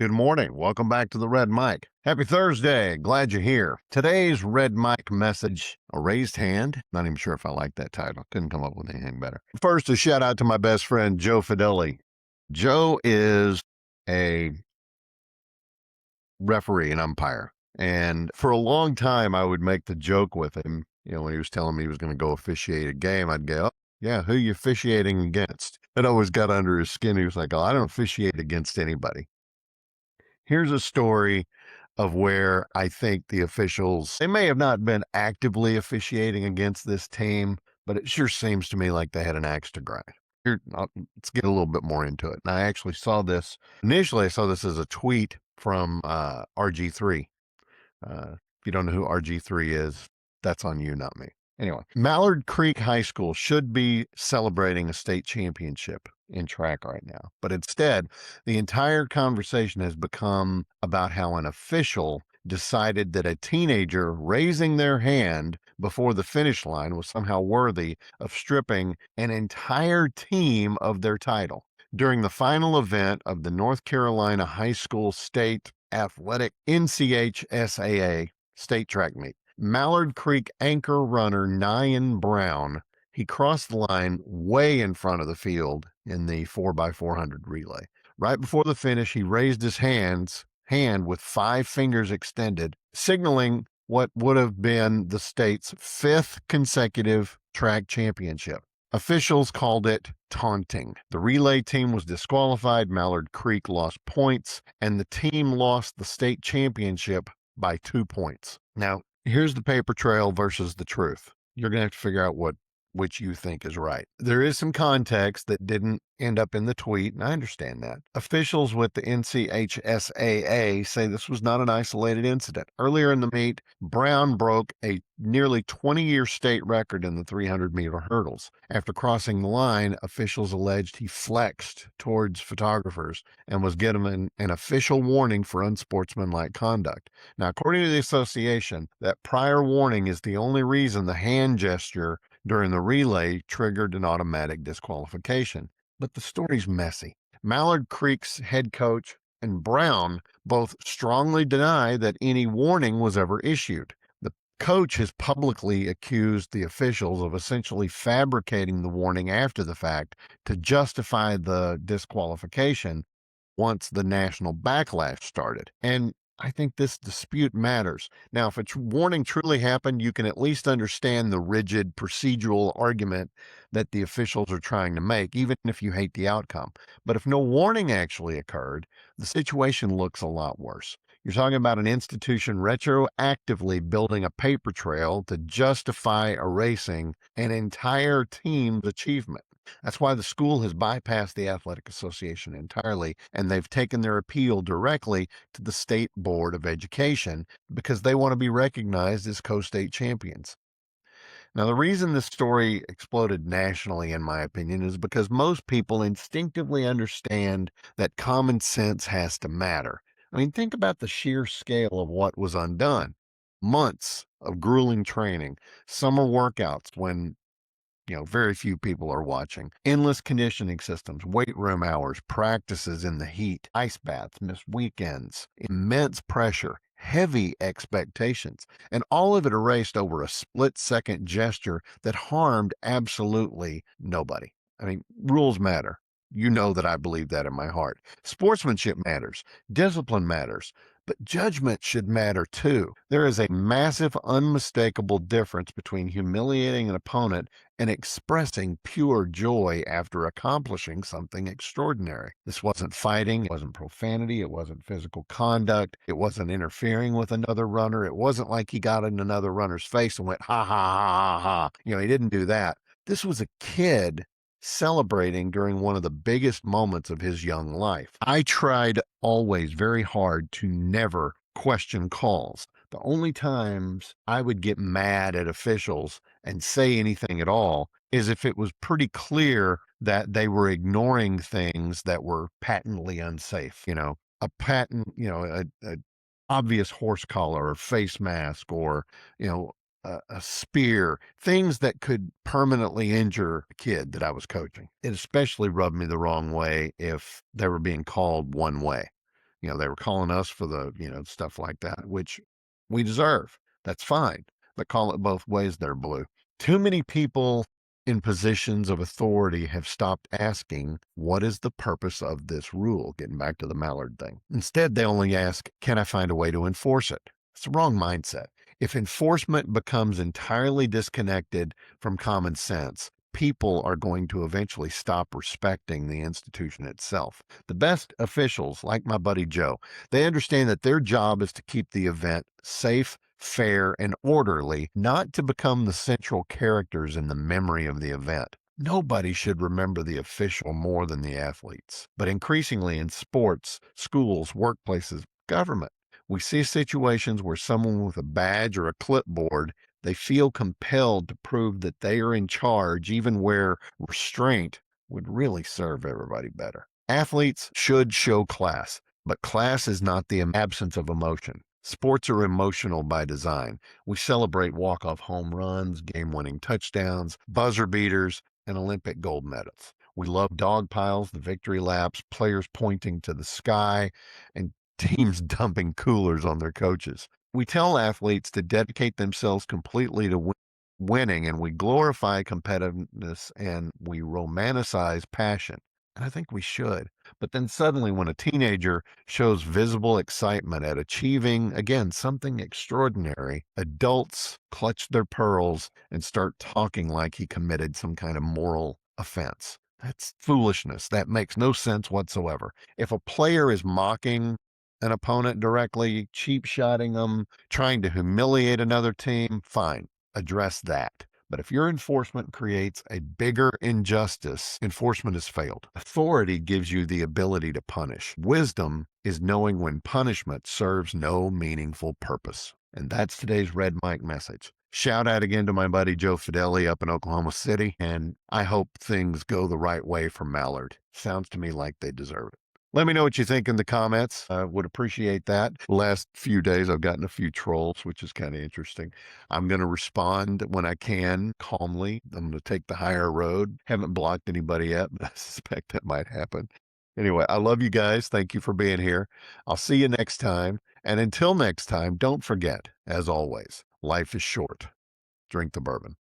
Good morning. Welcome back to the Red Mic. Happy Thursday. Glad you're here. Today's Red Mic message, a raised hand. Not even sure if I like that title. Couldn't come up with anything better. First, a shout out to my best friend, Joe Fideli. Joe is a referee and umpire. And for a long time, I would make the joke with him, when he was telling me he was going to go officiate a game, I'd go, "Oh, yeah, who you officiating against?" It always got under his skin. He was like, "Oh, I don't officiate against anybody." Here's a story of where I think the officials, they may have not been actively officiating against this team, but it sure seems to me like they had an axe to grind. Let's get a little bit more into it. And I actually saw this, initially I saw this as a tweet from RG3. If you don't know who RG3 is, that's on you, not me. Anyway, Mallard Creek High School should be celebrating a state championship in track right now. But instead, the entire conversation has become about how an official decided that a teenager raising their hand before the finish line was somehow worthy of stripping an entire team of their title. During the final event of the North Carolina High School State Athletic NCHSAA state track meet, Mallard Creek anchor runner Nyan Brown, he crossed the line way in front of the field in the 4x400 relay. Right before the finish, he raised his hand with 5 fingers extended, signaling what would have been the state's 5th consecutive track championship. Officials called it taunting. The relay team was disqualified, Mallard Creek lost points, and the team lost the state championship by 2 points. Now, here's the paper trail versus the truth. You're going to have to figure out which you think is right. There is some context that didn't end up in the tweet, and I understand that. Officials with the NCHSAA say this was not an isolated incident. Earlier in the meet, Brown broke a nearly 20-year state record in the 300-meter hurdles. After crossing the line, officials alleged he flexed towards photographers and was given an official warning for unsportsmanlike conduct. Now, according to the association, that prior warning is the only reason the hand gesture during the relay triggered an automatic disqualification. But the story's messy. Mallard Creek's head coach and Brown both strongly deny that any warning was ever issued. The coach has publicly accused the officials of essentially fabricating the warning after the fact to justify the disqualification once the national backlash started. And I think this dispute matters. Now, if a warning truly happened, you can at least understand the rigid procedural argument that the officials are trying to make, even if you hate the outcome. But if no warning actually occurred, the situation looks a lot worse. You're talking about an institution retroactively building a paper trail to justify erasing an entire team's achievement. That's why the school has bypassed the athletic association entirely, and they've taken their appeal directly to the State Board of Education because they want to be recognized as co-state champions. Now, the reason this story exploded nationally, in my opinion, is because most people instinctively understand that common sense has to matter. I mean, think about the sheer scale of what was undone. Months of grueling training, summer workouts when very few people are watching. Endless conditioning systems, weight room hours, practices in the heat, ice baths, missed weekends, immense pressure, heavy expectations, and all of it erased over a split-second gesture that harmed absolutely nobody. I mean, rules matter. You know that I believe that in my heart. Sportsmanship matters. Discipline matters. But judgment should matter too. There is a massive, unmistakable difference between humiliating an opponent and expressing pure joy after accomplishing something extraordinary. This wasn't fighting, it wasn't profanity, it wasn't physical conduct, it wasn't interfering with another runner. It wasn't like he got in another runner's face and went, ha, ha, ha, ha, ha. He didn't do that. This was a kid celebrating during one of the biggest moments of his young life. I tried always very hard to never question calls. The only times I would get mad at officials and say anything at all is if it was pretty clear that they were ignoring things that were patently unsafe. A patent, a obvious horse collar or face mask or, a spear, things that could permanently injure a kid that I was coaching. It especially rubbed me the wrong way if they were being called one way. They were calling us for the, stuff like that, which we deserve. That's fine. But call it both ways there, Blue. Too many people in positions of authority have stopped asking, what is the purpose of this rule? Getting back to the Mallard thing. Instead, they only ask, can I find a way to enforce it? It's the wrong mindset. If enforcement becomes entirely disconnected from common sense, people are going to eventually stop respecting the institution itself. The best officials, like my buddy Joe, they understand that their job is to keep the event safe, fair, and orderly, not to become the central characters in the memory of the event. Nobody should remember the official more than the athletes. But increasingly in sports, schools, workplaces, government, we see situations where someone with a badge or a clipboard, they feel compelled to prove that they are in charge, even where restraint would really serve everybody better. Athletes should show class, but class is not the absence of emotion. Sports are emotional by design. We celebrate walk-off home runs, game-winning touchdowns, buzzer beaters, and Olympic gold medals. We love dog piles, the victory laps, players pointing to the sky, and teams dumping coolers on their coaches. We tell athletes to dedicate themselves completely to winning, and we glorify competitiveness and we romanticize passion. And I think we should. But then suddenly, when a teenager shows visible excitement at achieving, again, something extraordinary, adults clutch their pearls and start talking like he committed some kind of moral offense. That's foolishness. That makes no sense whatsoever. If a player is mocking an opponent directly, cheap shotting them, trying to humiliate another team, fine, address that. But if your enforcement creates a bigger injustice, enforcement has failed. Authority gives you the ability to punish. Wisdom is knowing when punishment serves no meaningful purpose. And that's today's Red Mike message. Shout out again to my buddy Joe Fideli up in Oklahoma City, and I hope things go the right way for Mallard. Sounds to me like they deserve it. Let me know what you think in the comments. I would appreciate that. Last few days, I've gotten a few trolls, which is kind of interesting. I'm going to respond when I can calmly. I'm going to take the higher road. Haven't blocked anybody yet, but I suspect that might happen. Anyway, I love you guys. Thank you for being here. I'll see you next time. And until next time, don't forget, as always, life is short. Drink the bourbon.